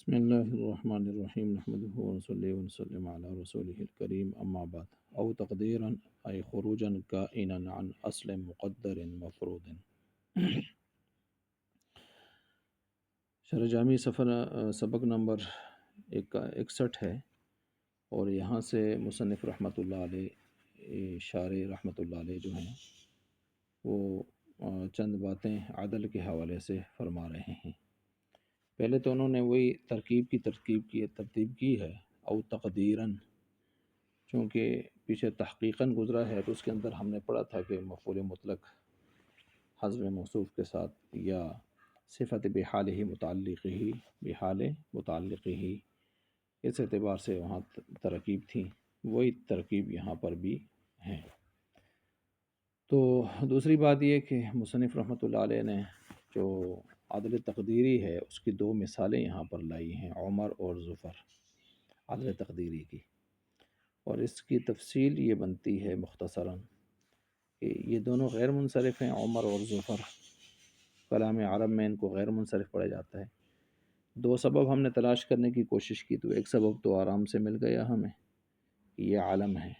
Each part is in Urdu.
بسم اللہ الرحمن الرحیم نحمدہ ونصلی ونسلم علی رسولہ الکریم اما بعد او تقدیرا ای خروجا کائنا عن اصل مقدر مفروض۔ شرح جامی سبق نمبر 61 ہے، اور یہاں سے مصنف رحمۃ اللہ علیہ، شارح رحمۃ اللہ علیہ جو ہیں وہ چند باتیں عدل کے حوالے سے فرما رہے ہیں۔ پہلے تو انہوں نے وہی ترتیب کی ہے، او تقدیراً، چونکہ پیچھے تحقیقاً گزرا ہے تو اس کے اندر ہم نے پڑھا تھا کہ مفعول مطلق حذف موصوف کے ساتھ یا صفت بحال ہی اس اعتبار سے وہاں ترکیب تھی، وہی ترکیب یہاں پر بھی ہیں۔ تو دوسری بات یہ کہ مصنف رحمۃ اللہ علیہ نے جو عدل تقدیری ہے اس کی دو مثالیں یہاں پر لائی ہیں، عمر اور ظفر، عدل تقدیری کی، اور اس کی تفصیل یہ بنتی ہے مختصراً کہ یہ دونوں غیر منصرف ہیں، عمر اور ظفر۔ کلام عرب میں ان کو غیر منصرف پڑھا جاتا ہے۔ دو سبب ہم نے تلاش کرنے کی کوشش کی تو ایک سبب تو آرام سے مل گیا ہمیں، یہ عالم ہے،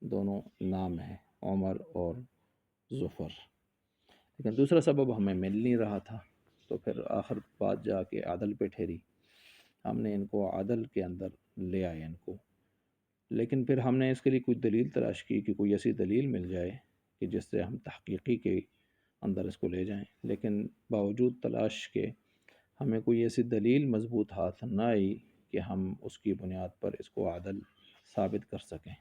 دونوں نام ہے، عمر اور ظفر، لیکن دوسرا سبب ہمیں مل نہیں رہا تھا، تو پھر آخر بات جا کے عدل پہ ٹھہری، ہم نے ان کو عدل کے اندر لے آئے ان کو، لیکن پھر ہم نے اس کے لیے کوئی دلیل تلاش کی کہ کوئی ایسی دلیل مل جائے کہ جس سے ہم تحقیقی کے اندر اس کو لے جائیں، لیکن باوجود تلاش کے ہمیں کوئی ایسی دلیل مضبوط ہاتھ نہ آئی کہ ہم اس کی بنیاد پر اس کو عدل ثابت کر سکیں،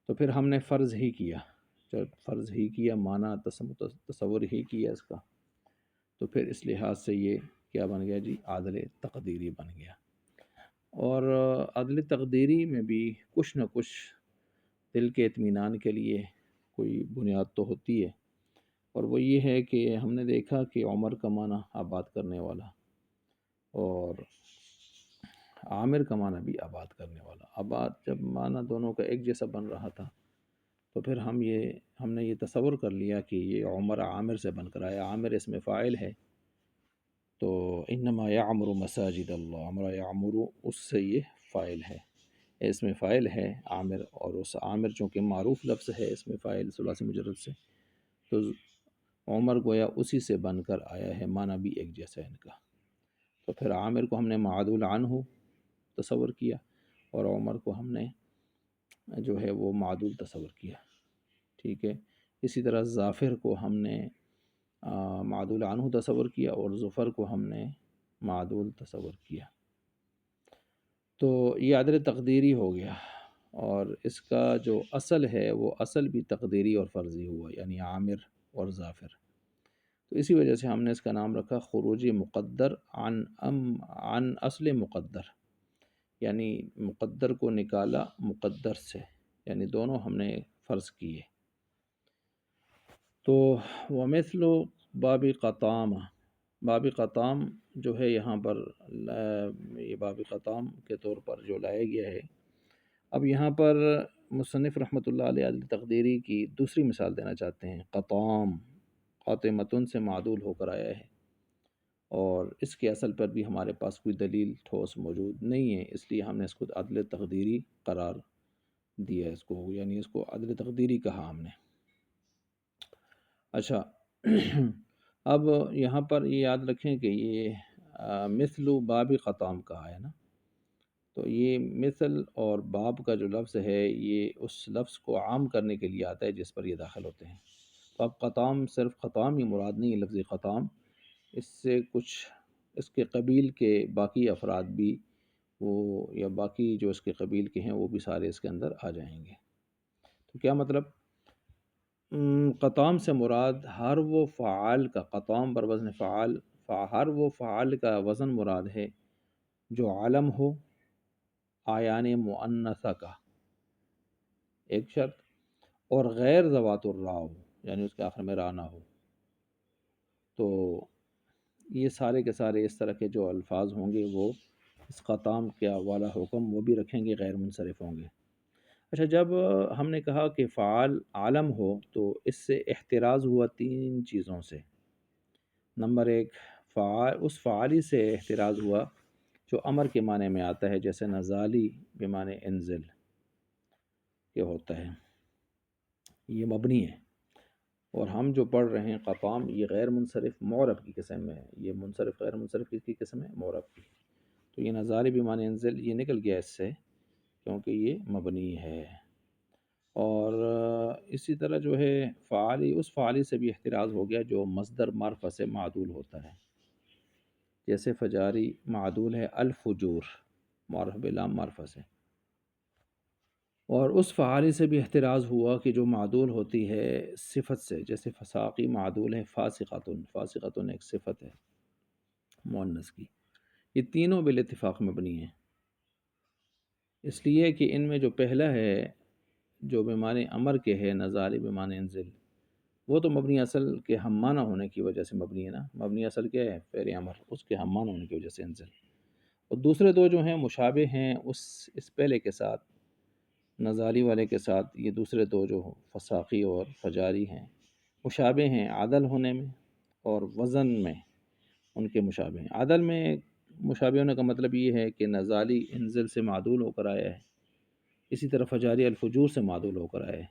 تو پھر ہم نے فرض ہی کیا، جب فرض ہی کیا معنی تصور ہی کیا اس کا، تو پھر اس لحاظ سے یہ کیا بن گیا جی، عدل تقدیری بن گیا۔ اور عدل تقدیری میں بھی کچھ نہ کچھ دل کے اطمینان کے لیے کوئی بنیاد تو ہوتی ہے، اور وہ یہ ہے کہ ہم نے دیکھا کہ عمر کا معنی آباد کرنے والا اور عامر کا معنی بھی آباد کرنے والا، آباد جب معنی دونوں کا ایک جیسا بن رہا تھا تو پھر ہم نے یہ تصور کر لیا کہ یہ عمر عامر سے بن کر آیا، عامر اس میں فاعل ہے، تو انما یعمر مساجد اللہ، عمر یعمر اس سے یہ فاعل ہے، اس میں فاعل ہے عامر، اور اس عامر چونکہ معروف لفظ ہے اس میں فاعل ثلاثی مجرد سے، تو عمر گویا اسی سے بن کر آیا ہے، معنی بھی ایک جیسا ہے ان کا، تو پھر عامر کو ہم نے معدول عنہ تصور کیا اور عمر کو ہم نے جو ہے وہ معدول تصور کیا، ٹھیک ہے۔ اسی طرح ظافر کو ہم نے معدول عنہ تصور کیا اور ظفر کو ہم نے معدول تصور کیا، تو یہ عدل تقدیری ہو گیا، اور اس کا جو اصل ہے وہ اصل بھی تقدیری اور فرضی ہوا، یعنی عامر اور ظافر، تو اسی وجہ سے ہم نے اس کا نام رکھا خروج مقدر عن اصل مقدر، یعنی مقدر کو نکالا مقدر سے، یعنی دونوں ہم نے فرض کیے۔ تو ومثل باب قطام، باب قطام جو ہے یہاں پر یہ باب قطام کے طور پر جو لایا گیا ہے، اب یہاں پر مصنف رحمۃ اللہ علیہ عدل تقدیری کی دوسری مثال دینا چاہتے ہیں، قطام قاطمتن سے معدول ہو کر آیا ہے، اور اس کے اصل پر بھی ہمارے پاس کوئی دلیل ٹھوس موجود نہیں ہے، اس لیے ہم نے اس کو عدل تقدیری قرار دیا، اس کو یعنی اس کو عدل تقدیری کہا ہم نے۔ اچھا، اب یہاں پر یہ یاد رکھیں کہ یہ مثل باب قطام کہا ہے نا، تو یہ مثل اور باب کا جو لفظ ہے یہ اس لفظ کو عام کرنے کے لیے آتا ہے جس پر یہ داخل ہوتے ہیں، تو اب قطام صرف قطام ہی مراد نہیں ہے، لفظ قطام اس سے کچھ اس کے قبیل کے باقی افراد بھی وہ یا باقی جو اس کے قبیل کے ہیں وہ بھی سارے اس کے اندر آ جائیں گے، تو کیا مطلب؟ قطام سے مراد ہر وہ فعال کا، قطام بر وزن فعال، ہر وہ فعال کا وزن مراد ہے جو علم ہو آیان مؤنثہ کا، ایک شرط، اور غیر ذوات الراء ہو، یعنی اس کے آخر میں راء نہ ہو، تو یہ سارے کے سارے اس طرح کے جو الفاظ ہوں گے وہ اس قطام کیا والا حکم وہ بھی رکھیں گے، غیر منصرف ہوں گے۔ اچھا، جب ہم نے کہا کہ فعال عالم ہو تو اس سے احتراز ہوا تین چیزوں سے۔ نمبر ایک، اس فعالی سے احتراز ہوا جو امر کے معنی میں آتا ہے، جیسے نزالی بمعنی انزل یہ ہوتا ہے، یہ مبنی ہے۔ اور ہم جو پڑھ رہے ہیں قطام، یہ غیر منصرف معرب کی قسم میں ہے، یہ منصرف غیر منصرف کس کی قسم ہے؟ معرب کی۔ تو یہ نزالی بمعنی انزل یہ نکل گیا اس سے، کیونکہ یہ مبنی ہے۔ اور اسی طرح جو ہے فعالی، اس فعالی سے بھی احتراز ہو گیا جو مصدر معرفہ سے معدول ہوتا ہے، جیسے فجاری معدول ہے الفجور، معرف بلام معرفہ سے۔ اور اس فعالی سے بھی احتراز ہوا کہ جو معدول ہوتی ہے صفت سے، جیسے فساقی معدول ہے فاسقۃن، فاسقۃن ایک صفت ہے مؤنث کی۔ یہ تینوں بالاتفاق مبنی ہیں، اس لیے کہ ان میں جو پہلا ہے جو بمعنی امر کے ہے نزالی بمعنی انزل، وہ تو مبنی اصل کے ہم معنی ہونے کی وجہ سے مبنی ہے نا، مبنی اصل کیا ہے؟ فعل امر، اس کے ہم معنی ہونے کی وجہ سے انزل۔ اور دوسرے دو جو ہیں مشابہ ہیں اس پہلے کے ساتھ، نزالی والے کے ساتھ، یہ دوسرے دو جو فساقی اور فجاری ہیں مشابہ ہیں عدل ہونے میں اور وزن میں، ان کے مشابہ ہیں۔ عدل میں مشابہ ہونے کا مطلب یہ ہے کہ نزالی انزل سے معدول ہو کر آیا ہے، اسی طرح فجاری الفجور سے معدول ہو کر آئے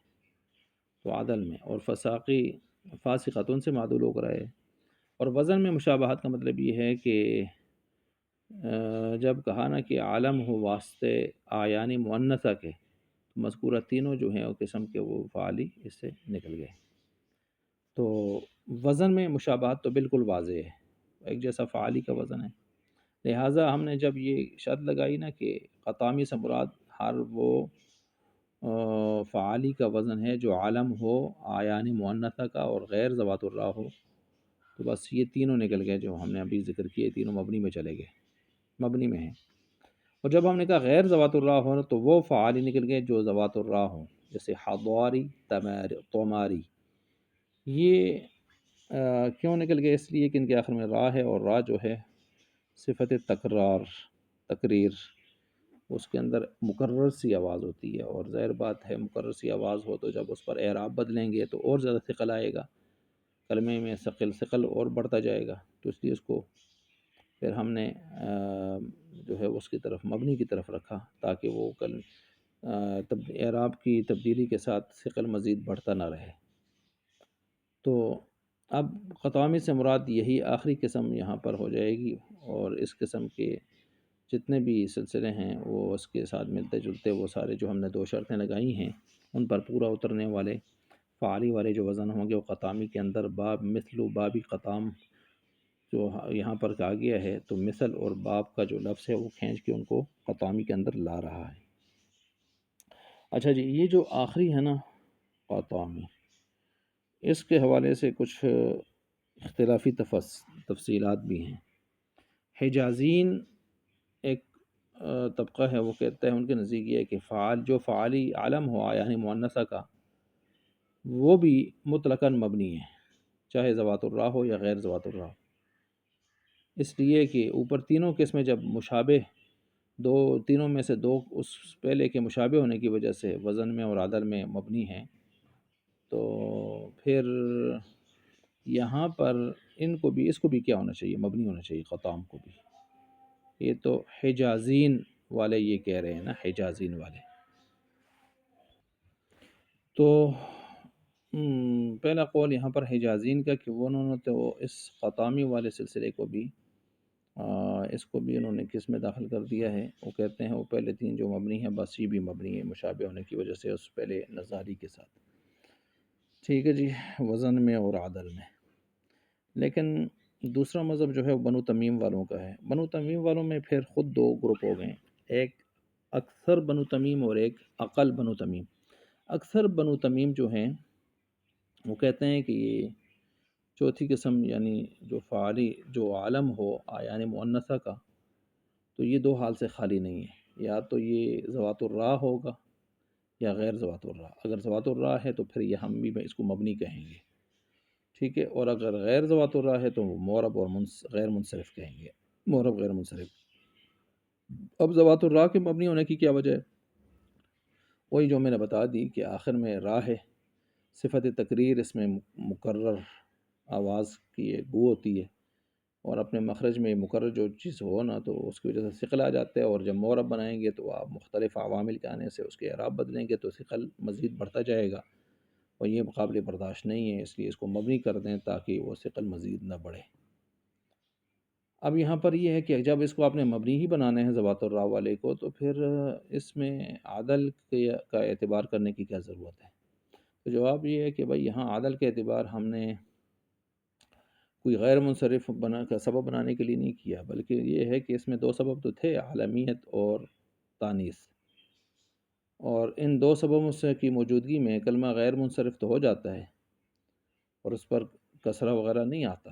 تو عدل میں، اور فساقی فاسقتون سے معدول ہو کر آئے۔ اور وزن میں مشابہت کا مطلب یہ ہے کہ جب کہا نا کہ عالم ہو واسطے آیانی مؤنثہ کے، مذکورہ تینوں جو ہیں وہ قسم کے وہ فعالی اس سے نکل گئے۔ تو وزن میں مشابہت تو بالکل واضح ہے، ایک جیسا فعالی کا وزن ہے۔ لہٰذا ہم نے جب یہ شرط لگائی نا کہ قطامی سے مراد ہر وہ فعالی کا وزن ہے جو عالم ہو آیانی مؤنثہ کا اور غیر ذوات الراء ہو، تو بس یہ تینوں نکل گئے جو ہم نے ابھی ذکر کیے، تینوں مبنی میں چلے گئے، مبنی میں ہیں۔ اور جب ہم نے کہا غیر ذوات الراء ہو تو وہ فعالی نکل گئے جو ذوات الراء ہوں، جیسے حضاری، طماری۔ یہ کیوں نکل گئے؟ اس لیے کہ ان کے آخر میں را ہے، اور را جو ہے صفت تکرار، تقریر، اس کے اندر مکرر سی آواز ہوتی ہے، اور ظاہر بات ہے مکرر سی آواز ہو تو جب اس پر اعراب بدلیں گے تو اور زیادہ ثقل آئے گا، کلمے میں ثقل اور بڑھتا جائے گا، تو اس لیے اس کو پھر ہم نے جو ہے اس کی طرف مبنی کی طرف رکھا تاکہ وہ اعراب کی تبدیلی کے ساتھ ثقل مزید بڑھتا نہ رہے۔ تو اب قطامی سے مراد یہی آخری قسم یہاں پر ہو جائے گی، اور اس قسم کے جتنے بھی سلسلے ہیں وہ اس کے ساتھ ملتے جلتے، وہ سارے جو ہم نے دو شرطیں لگائی ہیں ان پر پورا اترنے والے فعالی والے جو وزن ہوں گے وہ قطامی کے اندر باب مثل و بابی قطام جو یہاں پر کہا گیا ہے، تو مثل اور باب کا جو لفظ ہے وہ کھینچ کے ان کو قطامی کے اندر لا رہا ہے۔ اچھا جی، یہ جو آخری ہے نا قطامی، اس کے حوالے سے کچھ اختلافی تفصیلات بھی ہیں۔ حجازین ایک طبقہ ہے، وہ کہتا ہے ان کے نزدیک یہ ہے کہ جو فعالی عالم ہوا یعنی مؤنثہ کا، وہ بھی مطلقاً مبنی ہے، چاہے ذوات الراء ہو یا غیر ذوات الراء ہو، اس لیے کہ اوپر تینوں قسمیں جب مشابہ، تینوں میں سے دو اس پہلے کے مشابہ ہونے کی وجہ سے وزن میں اور عدل میں مبنی ہیں، تو پھر یہاں پر اس کو بھی کیا ہونا چاہیے؟ مبنی ہونا چاہیے قطام کو بھی۔ یہ تو حجازین والے یہ کہہ رہے ہیں نا، حجازین والے۔ تو پہلا قول یہاں پر حجازین کا کہ انہوں نے تو اس قطامی والے سلسلے کو بھی اس کو بھی انہوں نے کس میں داخل کر دیا ہے، وہ کہتے ہیں وہ پہلے تین جو مبنی ہیں بس یہ بھی مبنی ہے مشابہ ہونے کی وجہ سے اس پہلے نزالی کے ساتھ۔ ٹھیک ہے جی، وزن میں اور عدل میں۔ لیکن دوسرا مذہب جو ہے وہ بنو تمیم والوں کا ہے۔ بنو تمیم والوں میں پھر خود دو گروپ ہو گئے، ایک اکثر بنو تمیم اور ایک اقل بنو تمیم۔ اکثر بنو تمیم جو ہیں وہ کہتے ہیں کہ یہ چوتھی قسم یعنی جو فعالی جو عالم ہو یعنی مؤنثہ کا، تو یہ دو حال سے خالی نہیں ہے، یا تو یہ ذوات الراء ہوگا یا غیر ذوات الراء۔ اگر ذوات الراء ہے تو پھر یہ ہم بھی اس کو مبنی کہیں گے، ٹھیک ہے، اور اگر غیر ذوات الراء ہے تو وہ معرب اور غیر منصرف کہیں گے، معرب غیر منصرف۔ اب ذوات الراء کے مبنی ہونے کی کیا وجہ ہے؟ وہی جو میں نے بتا دی کہ آخر میں راء ہے، صفت تقریر اس میں مکرر آواز کی ایک بو ہوتی ہے، اور اپنے مخرج میں مقرر جو چیز ہو نا تو اس کی وجہ سے ثقل آ جاتا ہے، اور جب مورب بنائیں گے تو آپ مختلف عوامل کے آنے سے اس کے اعراب بدلیں گے تو ثقل مزید بڑھتا جائے گا، اور یہ قابل برداشت نہیں ہے، اس لیے اس کو مبنی کر دیں تاکہ وہ ثقل مزید نہ بڑھے۔ اب یہاں پر یہ ہے کہ جب اس کو آپ نے مبنی ہی بنانے ہیں ذوات الراء والے کو، تو پھر اس میں عدل کا اعتبار کرنے کی کیا ضرورت ہے؟ تو جواب یہ ہے کہ بھائی یہاں عدل کا اعتبار ہم نے کوئی غیر منصرف کا سبب بنانے کے لیے نہیں کیا، بلکہ یہ ہے کہ اس میں دو سبب تو تھے، عالمیت اور تانیث، اور ان دو سببوں سے کی موجودگی میں کلمہ غیر منصرف تو ہو جاتا ہے اور اس پر کسرہ وغیرہ نہیں آتا،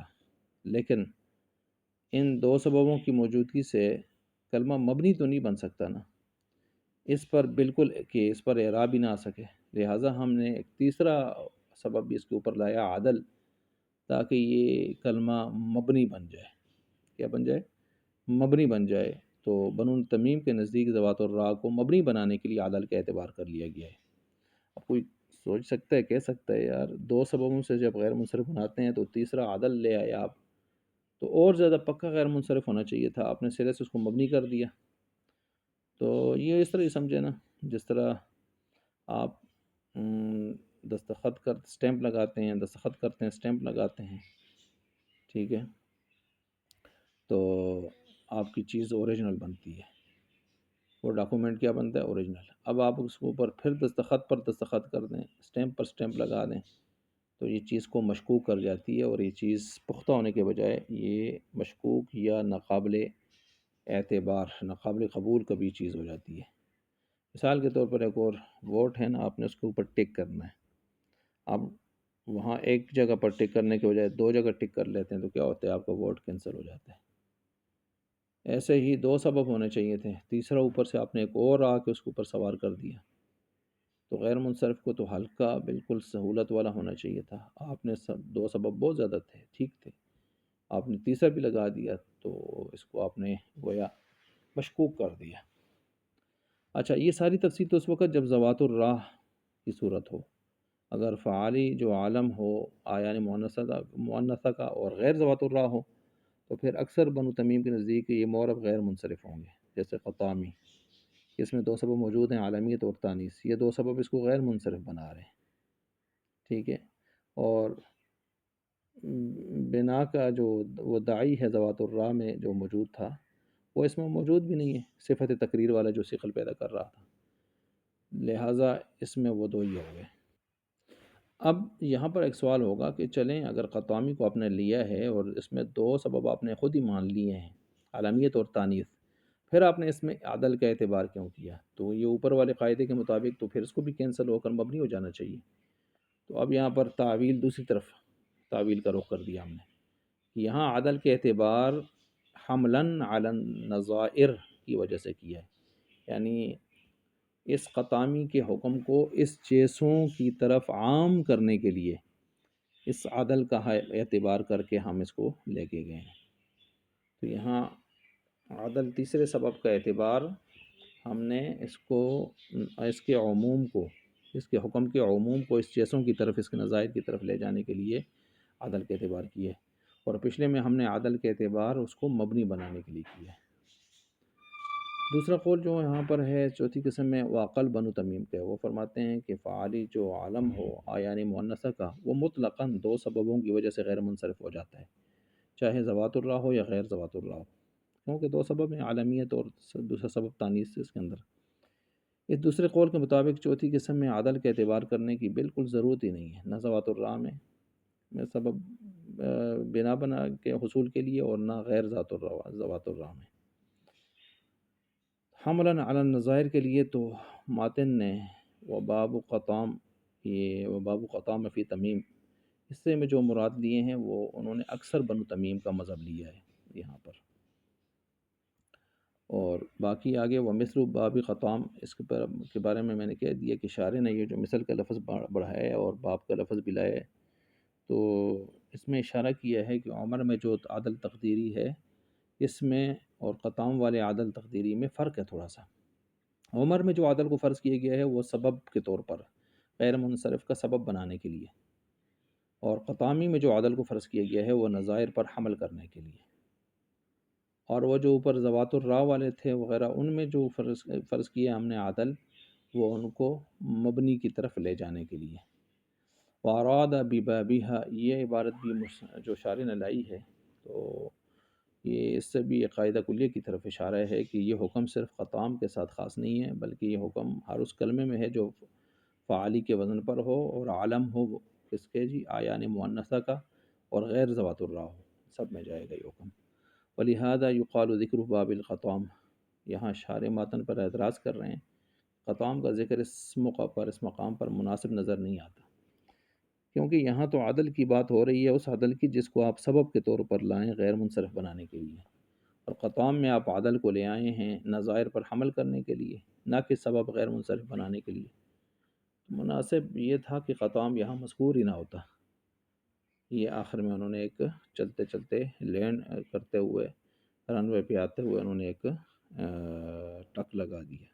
لیکن ان دو سببوں کی موجودگی سے کلمہ مبنی تو نہیں بن سکتا نا، اس پر بالکل کہ اس پر اعراب بھی نہ آ سکے، لہٰذا ہم نے ایک تیسرا سبب بھی اس کے اوپر لایا، عدل، تاکہ یہ کلمہ مبنی بن جائے۔ کیا بن جائے؟ مبنی بن جائے۔ تو بنو تمیم کے نزدیک ذوات الراء کو مبنی بنانے کے لیے عدل کا اعتبار کر لیا گیا ہے۔ اب کوئی سوچ سکتا ہے، کہہ سکتا ہے یار دو سببوں سے جب غیر منصرف بناتے ہیں تو تیسرا عدل لے آئے آپ، تو اور زیادہ پکا غیر منصرف ہونا چاہیے تھا، آپ نے سرے سے اس کو مبنی کر دیا۔ تو یہ اس طرح ہی سمجھے نا، جس طرح آپ دستخط کر سٹیمپ لگاتے ہیں، دستخط کرتے ہیں، سٹیمپ لگاتے ہیں، ٹھیک ہے، تو آپ کی چیز اوریجنل بنتی ہے، وہ ڈاکومنٹ کیا بنتا ہے؟ اوریجنل۔ اب آپ اس کے اوپر پھر دستخط پر دستخط کر دیں، سٹیمپ پر سٹیمپ لگا دیں، تو یہ چیز کو مشکوک کر جاتی ہے، اور یہ چیز پختہ ہونے کے بجائے یہ مشکوک یا ناقابل اعتبار، ناقابل قبول کبھی چیز ہو جاتی ہے۔ مثال کے طور پر ایک اور ووٹ ہے نا، آپ نے اس کے اوپر ٹک کرنا ہے، آپ وہاں ایک جگہ پر ٹک کرنے کے بجائے دو جگہ ٹک کر لیتے ہیں تو کیا ہوتا ہے؟ آپ کا ووٹ کینسل ہو جاتا ہے۔ ایسے ہی دو سبب ہونے چاہیے تھے، تیسرا اوپر سے آپ نے ایک اور آ کے اس کے اوپر سوار کر دیا، تو غیر منصرف کو تو ہلکا بالکل سہولت والا ہونا چاہیے تھا، آپ نے دو سبب بہت زیادہ تھے، ٹھیک تھے، آپ نے تیسرا بھی لگا دیا تو اس کو آپ نے گویا مشکوک کر دیا۔ اچھا، یہ ساری تفصیل تو اس وقت جب ذوات الراء کی صورت ہو، اگر فعالی جو عالم ہو آیان مؤنثہ کا اور غیر ذوات الراء ہو تو پھر اکثر بنو تمیم کے نزدیک یہ مورب غیر منصرف ہوں گے، جیسے قطامی، اس میں دو سبب موجود ہیں، عالمیت اور تانیث، یہ دو سبب اس کو غیر منصرف بنا رہے ہیں، ٹھیک ہے، اور بنا کا جو وہ داعی ہے ذوات الراء میں جو موجود تھا وہ اس میں موجود بھی نہیں ہے، صفت تقریر والا جو ثقل پیدا کر رہا تھا، لہٰذا اس میں وہ دو ہی ہو گئے۔ اب یہاں پر ایک سوال ہوگا کہ چلیں اگر قطامی کو آپ نے لیا ہے اور اس میں دو سبب آپ نے خود ہی مان لیے ہیں، عالمیت اور تانیث، پھر آپ نے اس میں عدل کا اعتبار کیوں کیا؟ تو یہ اوپر والے قاعدے کے مطابق تو پھر اس کو بھی کینسل ہو کر مبنی ہو جانا چاہیے۔ تو اب یہاں پر تعویل، دوسری طرف تعویل کا رخ کر دیا ہم نے، یہاں عدل کے اعتبار حملاً علی النظائر کی وجہ سے کیا ہے، یعنی اس قطامی کے حکم کو اس چیزوں کی طرف عام کرنے کے لیے اس عدل کا اعتبار کر کے ہم اس کو لے کے گئے ہیں۔ تو یہاں عدل تیسرے سبب کا اعتبار ہم نے اس کو، اس کے عموم کو، اس کے حکم کے عموم کو اس چیزوں کی طرف، اس کے نظائر کی طرف لے جانے کے لیے عدل کے اعتبار کیے، اور پچھلے میں ہم نے عدل کے اعتبار اس کو مبنی بنانے کے لیے کیا ہے۔ دوسرا قول جو یہاں پر ہے چوتھی قسم میں، وہ عقل بنو تمیم کا ہے، وہ فرماتے ہیں کہ فعالی جو عالم ہو آیان مؤنثہ کا، وہ مطلقاً دو سببوں کی وجہ سے غیر منصرف ہو جاتا ہے، چاہے ذوات الراء ہو یا غیر ذوات الراء ہو، کیونکہ دو سبب ہیں، عالمیت اور دوسرا سبب تانیث سے اس کے اندر۔ اس دوسرے قول کے مطابق چوتھی قسم میں عدل کے اعتبار کرنے کی بالکل ضرورت ہی نہیں ہے، نہ ذوات الراء میں سبب بنا کے حصول کے لیے، اور نہ غیر ذوات الراء میں۔ حملاً علی النظائر کے لیے تو ماتن نے وباب قطام، یہ وباب قطام فی تمیم، اس سے میں جو مراد لیے ہیں وہ انہوں نے اکثر بنو تمیم کا مذہب لیا ہے یہاں پر، اور باقی آگے وہ مثل باب قطام، اس کے بارے میں نے کہہ دیا کہ شارح نے یہ جو مثل کا لفظ بڑھایا ہے اور باب کا لفظ بھی لایا ہے، تو اس میں اشارہ کیا ہے کہ عمر میں جو عدل تقدیری ہے اس میں اور قطام والے عدل تقدیری میں فرق ہے تھوڑا سا۔ عمر میں جو عدل کو فرض کیا گیا ہے وہ سبب کے طور پر، غیر منصرف کا سبب بنانے کے لیے، اور قطامی میں جو عدل کو فرض کیا گیا ہے وہ نظائر پر حمل کرنے کے لیے۔ اور وہ جو اوپر ذوات الراء والے تھے وغیرہ، ان میں جو فرض کیا ہم نے عدل، وہ ان کو مبنی کی طرف لے جانے کے لیے۔ واراد ببابیہا، یہ عبارت بھی جو شارح نے لائی ہے، تو یہ اس سے بھی ایک قاعدہ کلیہ کی طرف اشارہ ہے کہ یہ حکم صرف قطام کے ساتھ خاص نہیں ہے، بلکہ یہ حکم ہر اس کلمے میں ہے جو فعالی کے وزن پر ہو اور عالم ہو کس کے جی آیان مؤنثہ کا، اور غیر ذوات الراء ہو، سب میں جائے گا یہ حکم۔ ولہذا یقال ذکر باب القطام، یہاں شارح ماتن پر اعتراض کر رہے ہیں، قطام کا ذکر اس موقع پر، اس مقام پر مناسب نظر نہیں آتا، کیونکہ یہاں تو عدل کی بات ہو رہی ہے، اس عدل کی جس کو آپ سبب کے طور پر لائیں غیر منصرف بنانے کے لیے، اور قطام میں آپ عدل کو لے آئے ہیں نظائر پر حمل کرنے کے لیے، نہ کہ سبب غیر منصرف بنانے کے لیے۔ مناسب یہ تھا کہ قطام یہاں مذکور ہی نہ ہوتا۔ یہ آخر میں انہوں نے ایک چلتے چلتے لینڈ کرتے ہوئے، رن وے پہ آتے ہوئے انہوں نے ایک ٹک لگا دیا۔